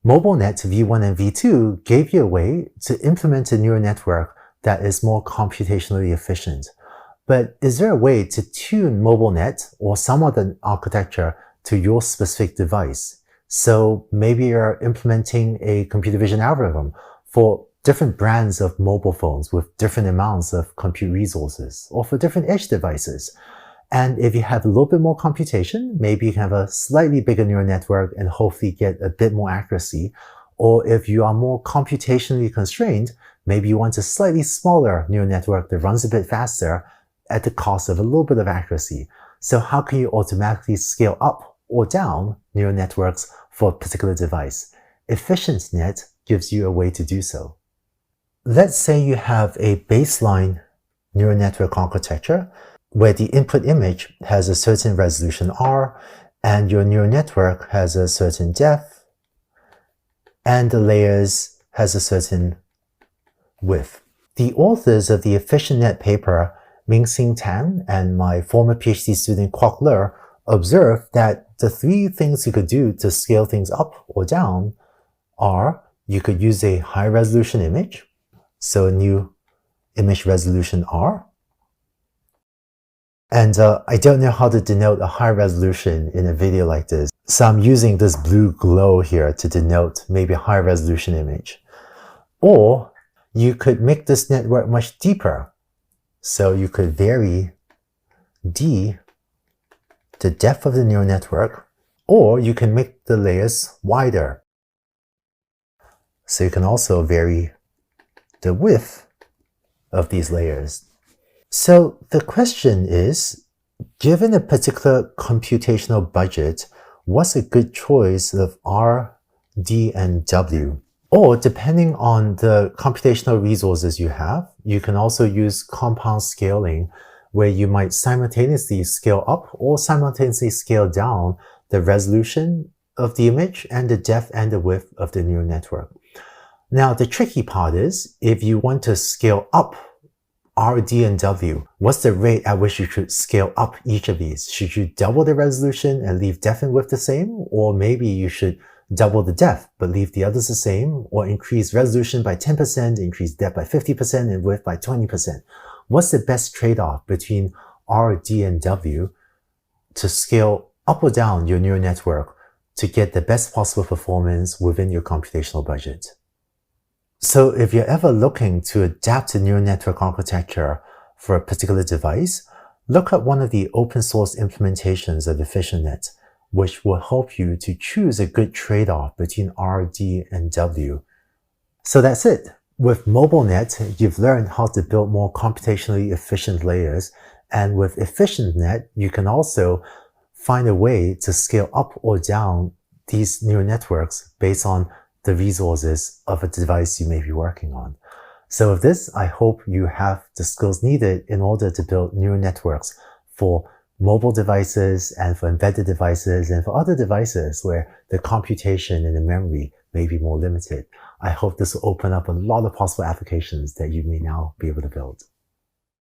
MobileNet V1 and V2 gave you a way to implement a neural network that is more computationally efficient. But is there a way to tune MobileNet or some other architecture to your specific device? So maybe you're implementing a computer vision algorithm for different brands of mobile phones with different amounts of compute resources, or for different edge devices. And if you have a little bit more computation, maybe you can have a slightly bigger neural network and hopefully get a bit more accuracy. Or if you are more computationally constrained, maybe you want a slightly smaller neural network that runs a bit faster at the cost of a little bit of accuracy. So how can you automatically scale up or down neural networks for a particular device? EfficientNet gives you a way to do so. Let's say you have a baseline neural network architecture where the input image has a certain resolution R, and your neural network has a certain depth, and the layers has a certain width. The authors of the EfficientNet paper, Ming-Hsin Tan and my former PhD student Kwok Le, observed that the three things you could do to scale things up or down are: you could use a high resolution image, so a new image resolution R. And I don't know how to denote a high resolution in a video like this, so I'm using this blue glow here to denote maybe a high resolution image. Or you could make this network much deeper, so you could vary d, the depth of the neural network, or you can make the layers wider. So you can also vary the width of these layers. So the question is, given a particular computational budget, what's a good choice of R, D, and W? Or depending on the computational resources you have, you can also use compound scaling, where you might simultaneously scale up or simultaneously scale down the resolution of the image and the depth and the width of the neural network. Now, the tricky part is, if you want to scale up R, D, and W, what's the rate at which you should scale up each of these? Should you double the resolution and leave depth and width the same? Or maybe you should double the depth but leave the others the same? Or increase resolution by 10%, increase depth by 50%, and width by 20%? What's the best trade-off between R, D, and W to scale up or down your neural network to get the best possible performance within your computational budget? So if you're ever looking to adapt a neural network architecture for a particular device, look at one of the open source implementations of EfficientNet, which will help you to choose a good trade-off between R, D, and W. So that's it. With MobileNet, you've learned how to build more computationally efficient layers, and with EfficientNet, you can also find a way to scale up or down these neural networks based on the resources of a device you may be working on. So with this, I hope you have the skills needed in order to build neural networks for mobile devices and for embedded devices and for other devices where the computation and the memory may be more limited. I hope this will open up a lot of possible applications that you may now be able to build.